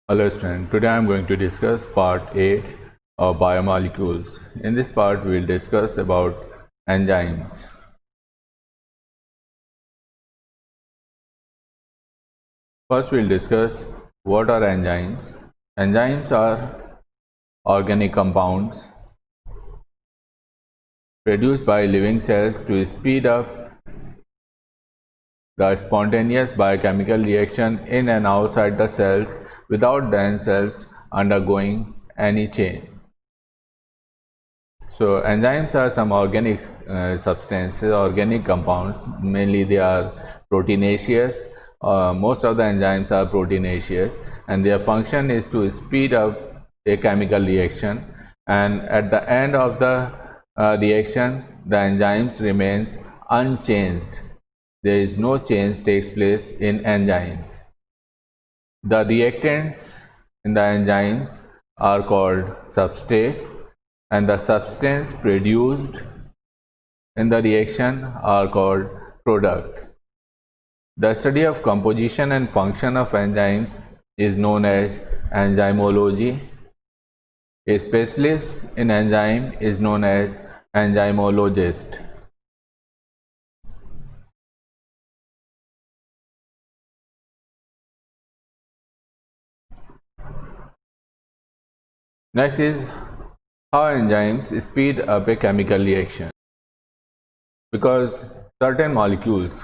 Hello student, today I am going to discuss part 8 of biomolecules. In this part we will discuss about enzymes. First we will discuss what are enzymes. Enzymes are organic compounds produced by living cells to speed up the spontaneous biochemical reaction in and outside the cells without the cells undergoing any change. So enzymes are some organic substances, organic compounds. Mainly they are proteinaceous. Most of the enzymes are proteinaceous, and their function is to speed up a chemical reaction. And at the end of the reaction, the enzymes remains unchanged. There is no change takes place in enzymes. The reactants in the enzymes are called substrate, and the substance produced in the reaction are called product. The study of composition and function of enzymes is known as enzymology. A specialist in enzyme is known as enzymologist. Next is how enzymes speed up a chemical reaction. Because certain molecules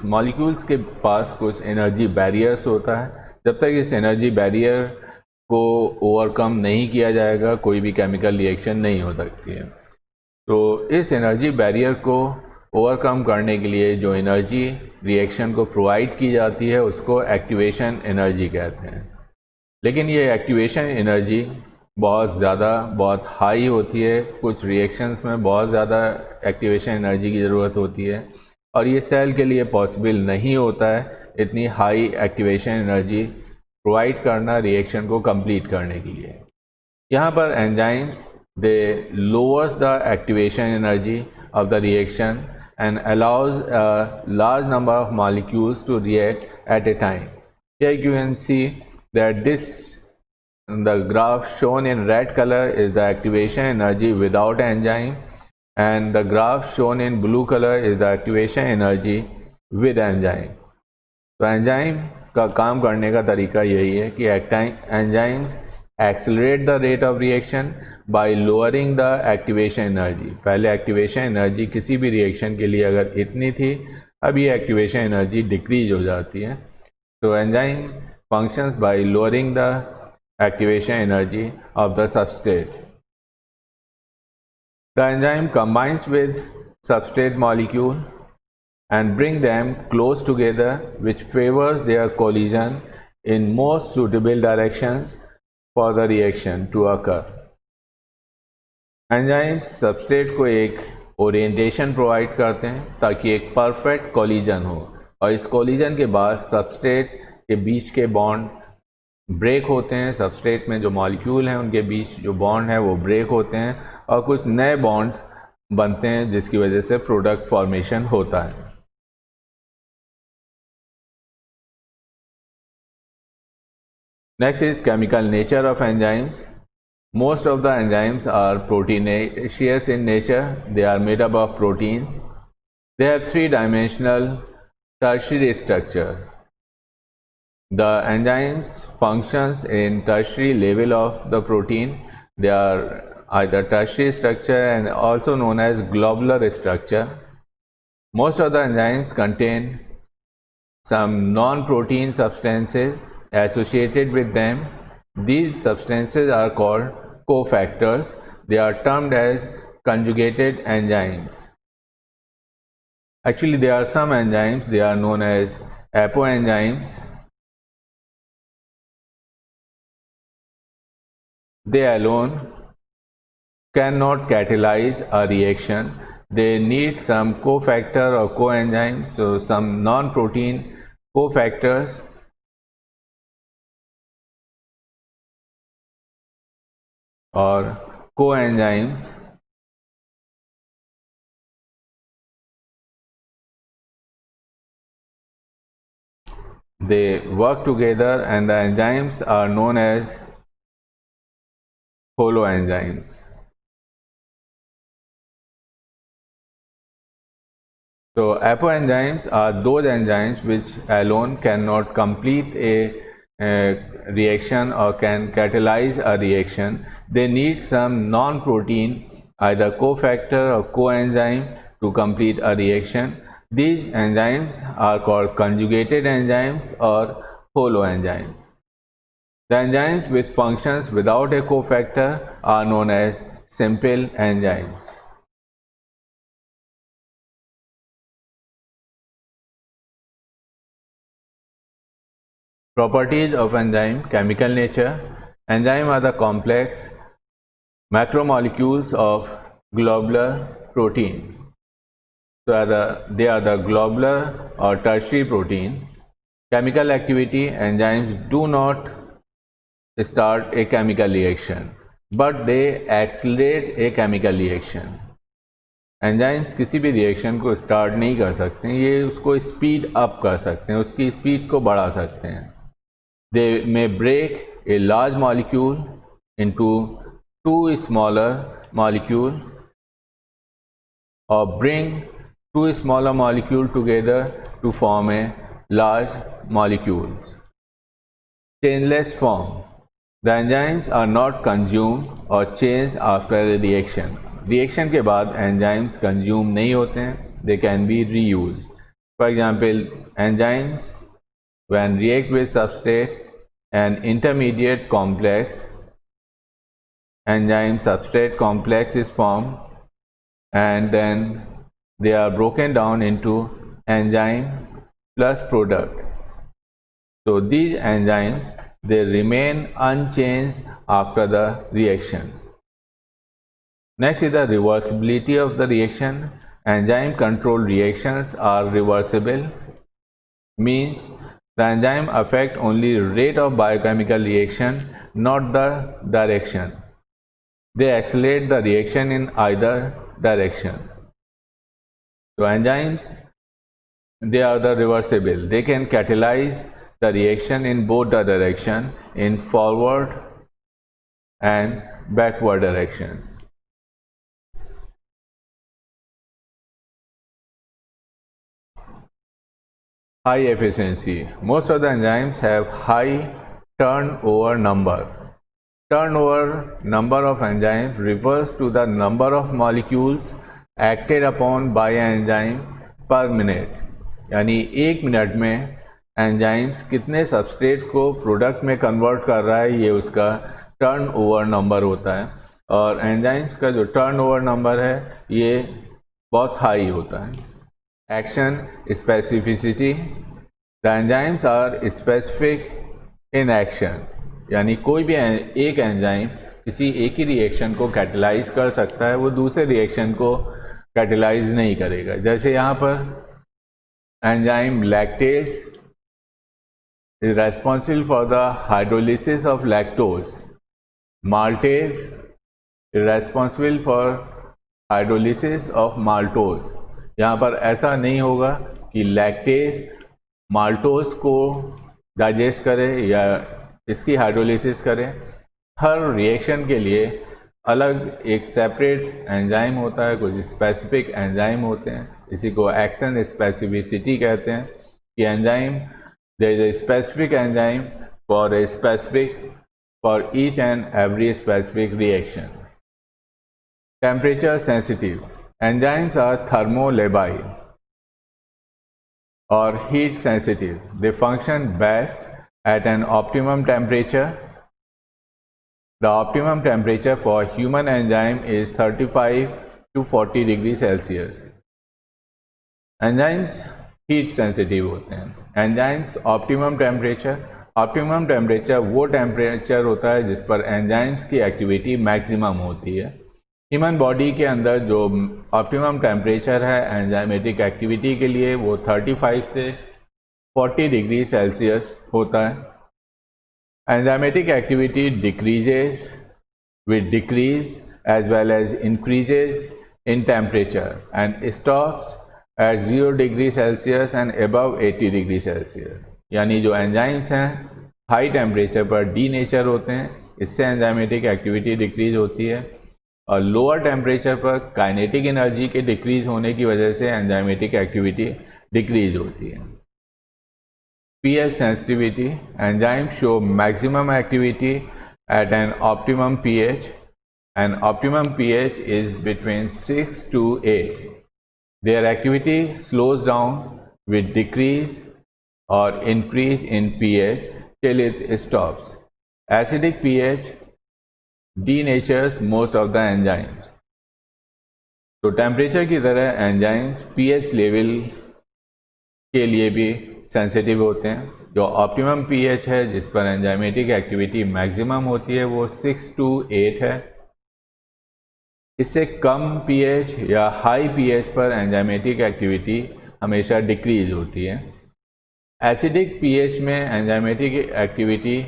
के पास कुछ energy barriers होता है. जब तक इस energy barrier को overcome नहीं किया जाएगा कोई भी केमिकल रिएक्शन नहीं हो सकती है. तो इस एनर्जी बैरियर को ओवरकम करने के लिए जो एनर्जी रिएक्शन को प्रोवाइड की जाती है उसको एक्टिवेशन एनर्जी कहते हैं. लेकिन ये एक्टिवेशन एनर्जी बहुत ज़्यादा बहुत हाई होती है. कुछ रिएक्शंस में बहुत ज़्यादा एक्टिवेशन एनर्जी की ज़रूरत होती है और ये सेल के लिए पॉसिबल नहीं होता है इतनी हाई एक्टिवेशन एनर्जी प्रोवाइड करना रिएक्शन को कंप्लीट करने के लिए. यहाँ पर enzymes they lowers the activation energy of the reaction and allows a large number of molecules to react at a time. Here you can see that the graph shown in red color is the activation energy without enzyme, and the graph shown in blue color is the activation energy with enzyme. तो enzyme का काम करने का तरीका यही है कि enzymes accelerate the rate of reaction by lowering the activation energy. पहले एक्टिवेशन एनर्जी किसी भी रिएक्शन के लिए अगर इतनी थी, अब ये एक्टिवेशन एनर्जी डिक्रीज हो जाती है. तो enzyme functions by lowering the activation energy of the substrate. The enzyme combines with substrate molecule and bring them close together, which favors their collision in most suitable directions for the reaction to occur. Enzymes substrate को एक orientation provide करते हैं ताकि एक perfect collision हो, और इस collision के बाद सबस्ट्रेट के बीच के बॉन्ड ब्रेक होते हैं. सबस्ट्रेट में जो मॉलिक्यूल हैं उनके बीच जो बॉन्ड है वो ब्रेक होते हैं और कुछ नए बॉन्ड्स बनते हैं जिसकी वजह से प्रोडक्ट फॉर्मेशन होता है. Next is chemical nature of enzymes. Most of the enzymes are proteinaceous in nature. They are made up of proteins. They have three-dimensional tertiary structure. The enzymes functions in tertiary level of the protein. They are either tertiary structure and also known as globular structure. Most of the enzymes contain some non-protein substances associated with them. These substances are called cofactors. They are termed as conjugated enzymes. Actually, there are some enzymes, they are known as apoenzymes. They alone cannot catalyze a reaction. They need some cofactor or coenzyme, so some non-protein cofactors or coenzymes they work together, and the enzymes are known as holoenzymes. So apoenzymes are those enzymes which alone cannot complete a reaction or can catalyze a reaction. They need some non-protein, either cofactor or coenzyme, to complete a reaction. These enzymes are called conjugated enzymes or holoenzymes. The enzymes which functions without a cofactor are known as simple enzymes. Properties of enzyme: chemical nature. Enzymes are the complex macromolecules of globular protein. So they are the globular or tertiary protein. Chemical activity: enzymes do not start a chemical reaction, but they accelerate a chemical reaction. Enzymes किसी भी reaction को start नहीं कर सकते हैं, ये उसको speed up कर सकते हैं, उसकी स्पीड को बढ़ा सकते हैं. They may break a large molecule into two smaller molecule और bring two smaller molecule together to form a large molecules. Changeless form. The enzymes are not consumed और changed after a reaction. Reaction के बाद enzymes consume नहीं होते हैं, they can be reuse. For example, enzymes when react with substrate, an intermediate complex enzyme substrate complex is formed, and then they are broken down into enzyme plus product. So these enzymes, they remain unchanged after the reaction. Next is the reversibility of the reaction. Enzyme controlled reactions are reversible, means the enzyme affect only rate of biochemical reaction, not the direction. They accelerate the reaction in either direction. So enzymes, they are the reversible. They can catalyze the reaction in both the direction, in forward and backward direction. High efficiency. Most of the enzymes have high turnover number. Turnover number of enzymes refers to the number of molecules acted upon by an enzyme per minute. यानी एक minute में enzymes कितने substrate को product में convert कर रहा है, ये उसका टर्नओवर नंबर होता है. और एंजाइम्स का जो टर्नओवर नंबर है ये बहुत हाई होता है. Action specificity. The enzymes are specific in action. यानी कोई भी एक एंजाइम किसी एक ही रिएक्शन को कैटेलाइज कर सकता है, वो दूसरे रिएक्शन को कैटेलाइज नहीं करेगा. जैसे यहाँ पर enzyme lactase is responsible for the hydrolysis of lactose. Maltase is responsible for hydrolysis of maltose. यहाँ पर ऐसा नहीं होगा कि लैक्टेज माल्टोज को डाइजेस्ट करे या इसकी हाइड्रोलिसिस करे. हर रिएक्शन के लिए अलग एक सेपरेट एंजाइम होता है, कुछ स्पेसिफिक एंजाइम होते हैं. इसी को एक्शन स्पेसिफिसिटी कहते हैं कि enzyme, there is a specific enzyme for each and every specific reaction. Temperature sensitive. Enzymes are thermolabile or heat sensitive. They function best at an optimum temperature. The optimum temperature for human enzyme is 35 to 40 degrees Celsius. Enzymes heat sensitive होते हैं. Enzymes optimum temperature वो temperature होता है जिस पर enzymes की activity maximum होती है. ह्यूमन बॉडी के अंदर जो ऑप्टिमम टेम्परेचर है एंजाइमेटिक एक्टिविटी के लिए वो 35 से 40 डिग्री सेल्सियस होता है. Enzymatic activity decreases with decrease as well as increases in temperature and stops at 0 degree Celsius and above 80 degree Celsius. यानी जो एंजाइम्स हैं हाई टेम्परेचर पर डीनेचर होते हैं, इससे एंजाइमेटिक एक्टिविटी डिक्रीज होती है, और लोअर टेम्परेचर पर काइनेटिक एनर्जी के डिक्रीज होने की वजह से एंजाइमेटिक एक्टिविटी डिक्रीज होती है। pH sensitivity, enzymes show maximum activity at an optimum pH, and optimum pH is between 6 to 8. Their activity slows down with decrease or increase in pH till it stops. Acidic pH denatures most of the enzymes. तो temperature की तरह enzymes pH level के लिए भी sensitive होते हैं। जो optimum pH है जिस पर एंजाइमेटिक एक्टिविटी मैक्सिमम होती है वो 6 to 8 है। इससे कम pH या हाई pH पर एंजाइमेटिक एक्टिविटी हमेशा डिक्रीज होती है। एसिडिक pH में एंजाइमेटिक एक्टिविटी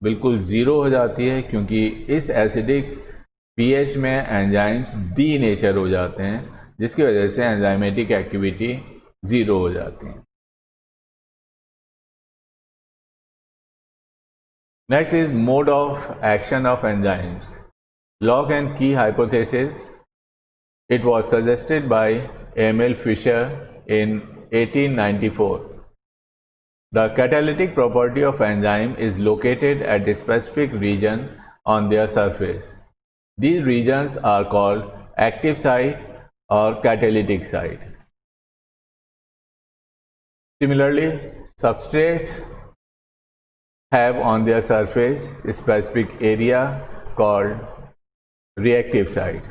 बिल्कुल ज़ीरो हो जाती है, क्योंकि इस एसिडिक pH में एंजाइम्स डीनेचर हो जाते हैं, जिसकी वजह से एंजाइमेटिक एक्टिविटी ज़ीरो हो जाती है। Next is mode of action of enzymes. Lock and key hypothesis. It was suggested by Emil Fischer in 1894. The catalytic property of enzyme is located at a specific region on their surface. These regions are called active site or catalytic site. Similarly, substrate have on their surface a specific area called reactive site.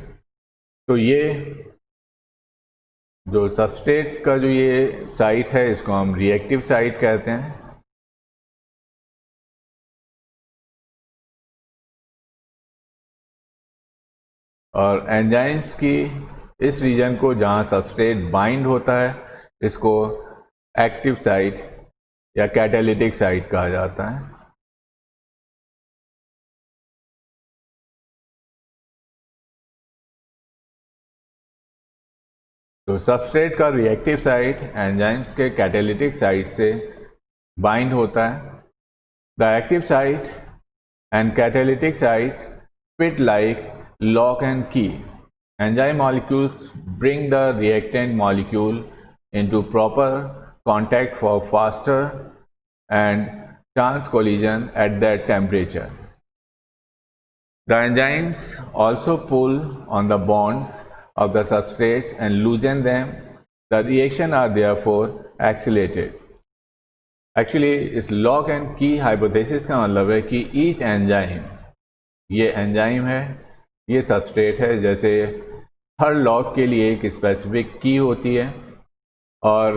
तो ये जो substrate का जो ये site है इसको हम reactive site कहते हैं। और एंजाइम्स की इस रीजन को जहाँ सबस्ट्रेट बाइंड होता है इसको एक्टिव साइट या कैटालिटिक साइट कहा जाता है। तो सबस्ट्रेट का रिएक्टिव साइट एंजाइम्स के कैटालिटिक साइट से बाइंड होता है। The active site and catalytic sites fit like lock and key. Enzyme molecules bring the reactant molecule into proper contact for faster and trans collision at that temperature. The enzymes also pull on the bonds of the substrates and loosen them. The reaction are therefore accelerated. Actually इस lock and key hypothesis का मतलब है कि each enzyme, ये enzyme है, ये substrate है, जैसे हर लॉक के लिए एक स्पेसिफिक की होती है, और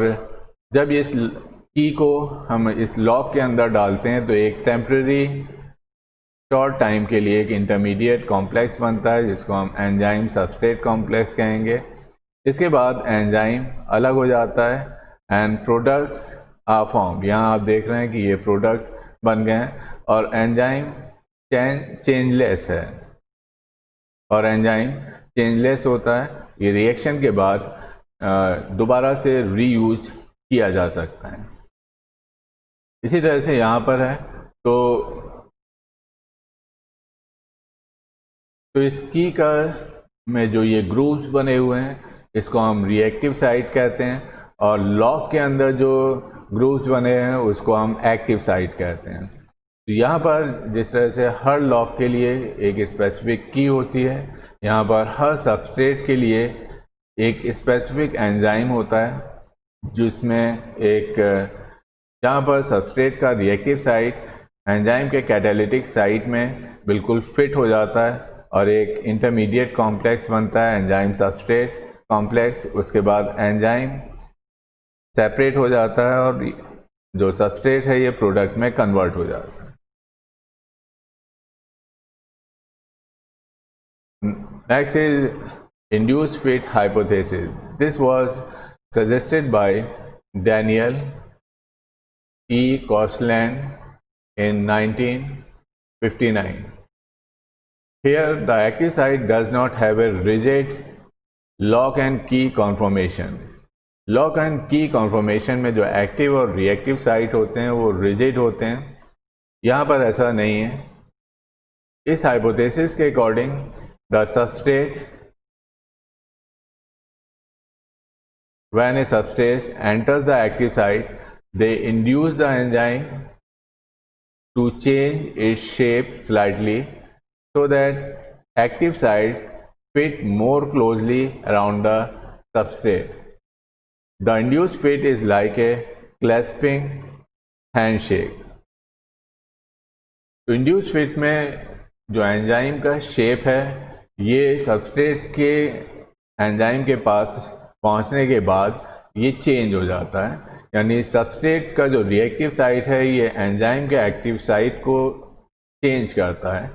जब इस की को हम इस लॉक के अंदर डालते हैं तो एक टेम्परेरी शॉर्ट टाइम के लिए एक इंटरमीडिएट कॉम्प्लेक्स बनता है जिसको हम एंजाइम सबस्ट्रेट कॉम्प्लेक्स कहेंगे। इसके बाद एंजाइम अलग हो जाता है एंड प्रोडक्ट्स आर फॉर्म। यहाँ आप देख रहे हैं कि ये प्रोडक्ट बन गए हैं, और एंजाइम चेंजलेस है, और एंजाइम चेंजलेस होता है। ये रिएक्शन के बाद दोबारा से रीयूज किया जा सकता है। इसी तरह से यहाँ पर है तो इस की का में जो ये ग्रूव्स बने हुए हैं इसको हम रिएक्टिव साइट कहते हैं, और लॉक के अंदर जो ग्रूव्स बने हैं उसको हम एक्टिव साइट कहते हैं। तो यहाँ पर जिस तरह से हर लॉक के लिए एक स्पेसिफिक की होती है, यहाँ पर हर सबस्ट्रेट के लिए एक स्पेसिफिक एंजाइम होता है जिसमें एक, जहाँ पर सबस्ट्रेट का रिएक्टिव साइट एंजाइम के कैटालिटिक साइट में बिल्कुल फिट हो जाता है और एक इंटरमीडिएट कॉम्प्लेक्स बनता है एंजाइम सबस्ट्रेट कॉम्प्लेक्स। उसके बाद एंजाइम सेपरेट हो जाता है और जो सबस्ट्रेट है ये प्रोडक्ट में कन्वर्ट हो जाता है। Next is induced fit hypothesis. This was suggested by Daniel E. Kostland in 1959. Here the active site does not have a rigid lock and key conformation. Lock and key conformation में जो active और reactive site होते हैं वो rigid होते हैं, यहाँ पर ऐसा नहीं है। इस हाइपोथेसिस के according the substrate when a substrate enters the active site, they induce the enzyme to change its shape slightly so that active sites fit more closely around the substrate. The induced fit is like a clasping handshake. तो induce fit में जो enzyme का shape है ये substrate के enzyme के पास पहुंचने के बाद ये चेंज हो जाता है, यानी सबस्ट्रेट का जो रिएक्टिव साइट है ये एंजाइम के एक्टिव साइट को चेंज करता है।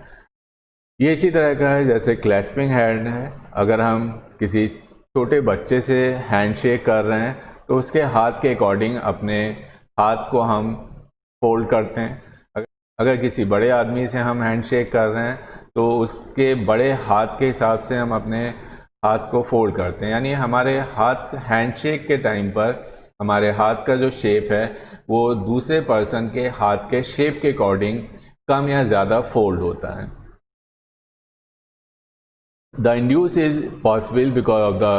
ये इसी तरह का है जैसे क्लैस्पिंग हैंड है। अगर हम किसी छोटे बच्चे से हैंडशेक कर रहे हैं तो उसके हाथ के अकॉर्डिंग अपने हाथ को हम फोल्ड करते हैं। अगर किसी बड़े आदमी से हम हैंडशेक कर रहे हैं तो उसके बड़े हाथ के हिसाब से हम अपने हाथ को फोल्ड करते हैं, यानी हमारे हाथ हैंडशेक के टाइम पर हमारे हाथ का जो शेप है वो दूसरे पर्सन के हाथ के शेप के अकॉर्डिंग कम या ज़्यादा फोल्ड होता है। The induce is possible because of the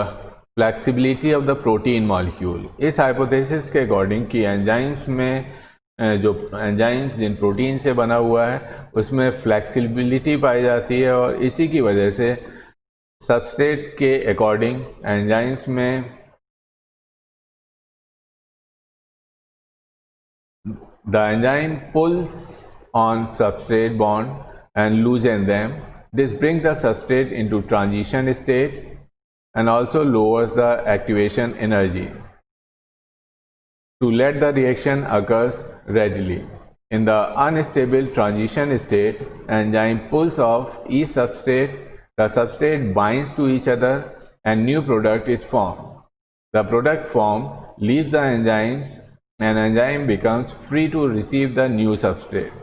flexibility of the protein molecule. इस हाइपोथेसिस के अकॉर्डिंग कि एंजाइम्स में जो एंजाइम्स जिन प्रोटीन से बना हुआ है उसमें फ्लेक्सिबिलिटी पाई जाती है और इसी की वजह से सबस्ट्रेट के अकॉर्डिंग एंजाइम्स में the enzyme pulls on substrate bond and loosen them. This bring the substrate into transition state and also lowers the activation energy to let the reaction occurs readily. In the unstable transition state, enzyme pulls off each substrate, the substrate binds to each other and new product is formed. The product formed leaves the enzymes and enzyme becomes free to receive the new substrate.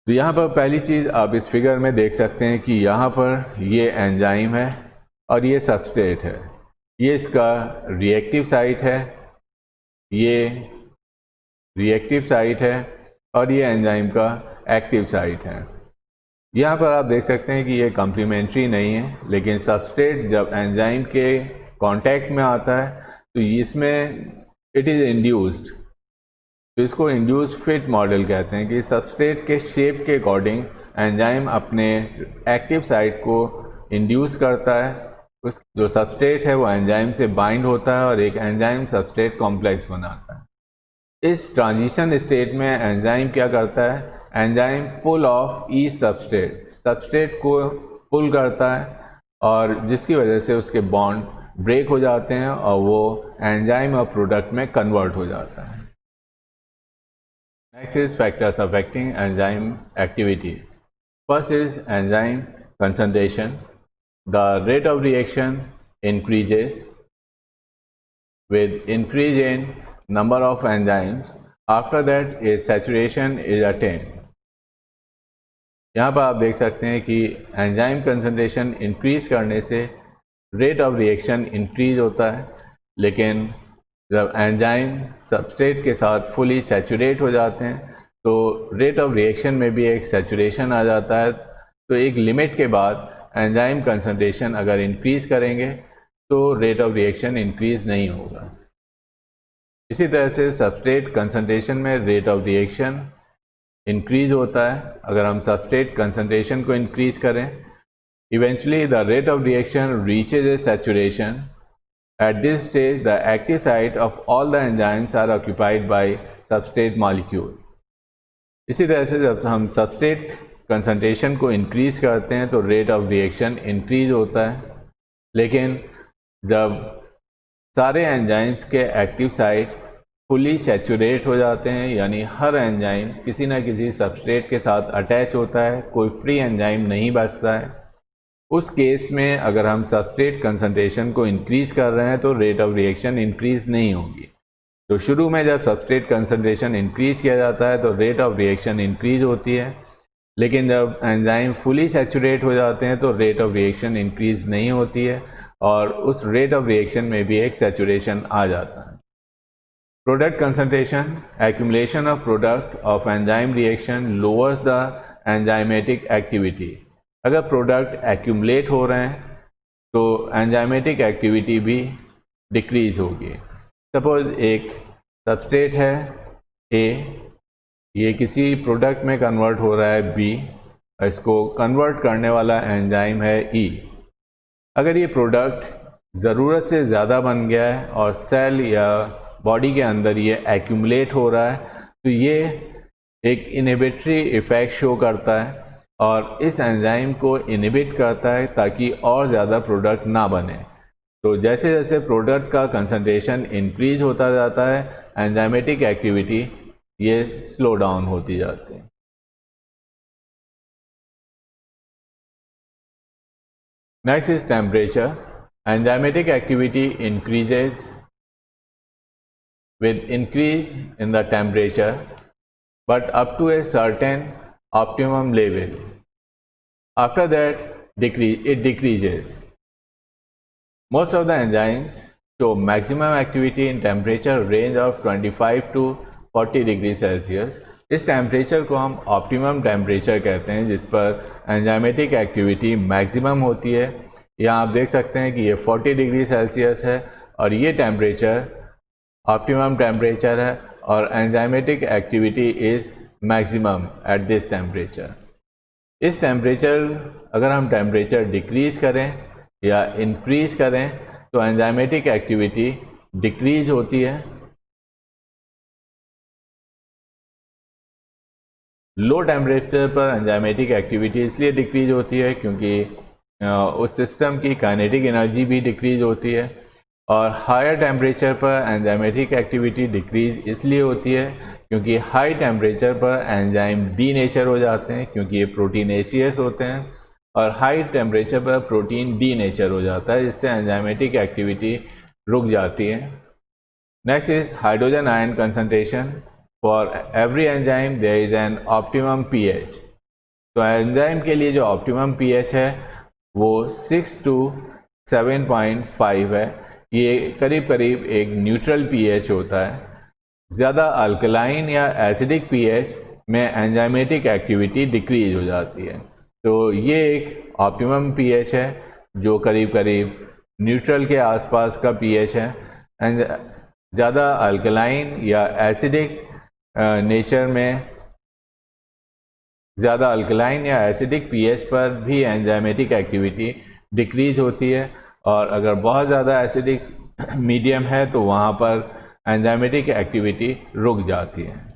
तो यहाँ पर पहली चीज़ आप इस figure में देख सकते हैं कि यहाँ पर ये एंजाइम है और ये सबस्ट्रेट है, ये इसका रिएक्टिव साइट है, ये रिएक्टिव साइट है और ये एंजाइम का एक्टिव साइट है। यहाँ पर आप देख सकते हैं कि ये कम्प्लीमेंट्री नहीं है, लेकिन सबस्ट्रेट जब एंजाइम के कांटेक्ट में आता है तो इसमें इट इज़ इंड्यूस्ड, तो इसको इंड्यूस्ड फिट मॉडल कहते हैं कि सबस्ट्रेट के शेप के अकॉर्डिंग एंजाइम अपने एक्टिव साइट को इंड्यूस करता है। उस जो सबस्ट्रेट है वो एंजाइम से बाइंड होता है और एक एंजाइम सबस्ट्रेट कॉम्प्लेक्स बनाता है। इस ट्रांजिशन स्टेट में एंजाइम क्या करता है, enzyme pull off each substrate, substrate को पुल करता है और जिसकी वजह से उसके बॉन्ड ब्रेक हो जाते हैं और वो एंजाइम और प्रोडक्ट में कन्वर्ट हो जाता है। Next is factors affecting enzyme activity. First is enzyme concentration. The rate of reaction increases with increase in number of enzymes. After that, a saturation is attained. यहाँ पर आप देख सकते हैं कि एंजाइम कंसंट्रेशन इंक्रीज करने से रेट ऑफ रिएक्शन इंक्रीज होता है, लेकिन जब एंजाइम सबस्ट्रेट के साथ फुली सैचुरेट हो जाते हैं तो रेट ऑफ रिएक्शन में भी एक सैचुरेशन आ जाता है। तो एक लिमिट के बाद एंजाइम कंसंट्रेशन अगर इंक्रीज़ करेंगे तो रेट ऑफ रिएक्शन इंक्रीज़ नहीं होगा। इसी तरह से सबस्ट्रेट कंसंट्रेशन में रेट ऑफ रिएक्शन इंक्रीज होता है। अगर हम सबस्ट्रेट कंसंट्रेशन को इंक्रीज करें, eventually the rate of reaction reaches a saturation. At this stage the active site of all the enzymes are occupied by substrate molecule. इसी तरह से जब हम सबस्ट्रेट कंसंट्रेशन को इंक्रीज करते हैं तो रेट ऑफ रिएक्शन इंक्रीज होता है, लेकिन जब सारे एंजाइम्स के एक्टिव साइट फुली सैचुरेट हो जाते हैं, यानी हर एंजाइम किसी न किसी सबस्ट्रेट के साथ अटैच होता है, कोई फ्री एंजाइम नहीं बचता है, उस केस में अगर हम सबस्ट्रेट कंसंट्रेशन को इंक्रीज कर रहे हैं तो रेट ऑफ रिएक्शन इंक्रीज नहीं होगी। तो शुरू में जब सबस्ट्रेट कंसंट्रेशन इंक्रीज किया जाता है तो रेट ऑफ रिएक्शन इंक्रीज होती है, लेकिन जब एंजाइम फुली सैचुरेट हो जाते हैं तो रेट ऑफ रिएक्शन इंक्रीज नहीं होती है और उस रेट ऑफ रिएक्शन में भी एक सैचुरेशन आ जाता है। Product concentration, accumulation of product of enzyme reaction lowers the enzymatic activity. अगर प्रोडक्ट एक्यूमुलेट हो रहे हैं तो एंजाइमेटिक एक्टिविटी भी डिक्रीज होगी। सपोज एक सबस्ट्रेट है ए, ये किसी प्रोडक्ट में कन्वर्ट हो रहा है बी, इसको कन्वर्ट करने वाला एंजाइम है ई। अगर ये प्रोडक्ट ज़रूरत से ज़्यादा बन गया है और सेल या बॉडी के अंदर ये एक्यूमुलेट हो रहा है तो ये एक इनहिबिटरी इफ़ेक्ट शो करता है और इस एंजाइम को इनहिबिट करता है ताकि और ज़्यादा प्रोडक्ट ना बने। तो जैसे जैसे प्रोडक्ट का कंसंट्रेशन इंक्रीज होता जाता है एंजाइमेटिक एक्टिविटी ये स्लो डाउन होती जाती है। Next is temperature. Enzymatic activity increases with increase in the temperature but up to a certain optimum level. After that it decreases. Most of the enzymes show maximum activity in temperature range of 25 to 40 degree Celsius. इस temperature को हम optimum temperature कहते हैं जिस पर enzymatic activity maximum होती है। यहाँ आप देख सकते हैं कि ये 40 डिग्री सेल्सियस है और ये टेम्परेचर ऑप्टिमम टेम्परेचर है और enzymatic activity is maximum at this temperature. इस टेम्परेचर अगर हम टेम्परेचर डिक्रीज़ करें या इंक्रीज़ करें तो एंजाइमेटिक एक्टिविटी डिक्रीज़ होती है। लो टेम्परेचर पर एंजाइमेटिक एक्टिविटी इसलिए डिक्रीज होती है क्योंकि उस सिस्टम की काइनेटिक एनर्जी भी डिक्रीज होती है और हायर टेम्परेचर पर एंजाइमेटिक एक्टिविटी डिक्रीज इसलिए होती है क्योंकि हाई टेम्परेचर पर एंजाइम डीनेचर हो जाते हैं क्योंकि ये प्रोटीनेशियस होते हैं और हाई टेम्परेचर पर प्रोटीन डीनेचर हो जाता है जिससे एंजाइमेटिक एक्टिविटी रुक जाती है। Next is hydrogen ion concentration. For every enzyme there is an optimum pH. तो एंजाइम के लिए जो ऑप्टिमम पीएच है वो 6 to 7.5 है। ये करीब करीब एक न्यूट्रल पीएच होता है। ज़्यादा अल्कलाइन या एसिडिक पीएच में एंजाइमेटिक एक्टिविटी डिक्रीज हो जाती है। तो ये एक ऑप्टिमम पीएच है जो करीब करीब न्यूट्रल के आसपास का पीएच है। एंड ज़्यादा अल्कलाइन या एसिडिक नेचर में ज़्यादा अल्कलाइन या एसिडिक पीएच पर भी एंजाइमेटिक एक्टिविटी डिक्रीज होती है और अगर बहुत ज़्यादा एसिडिक मीडियम है तो वहाँ पर एंजाइमेटिक एक्टिविटी रुक जाती है।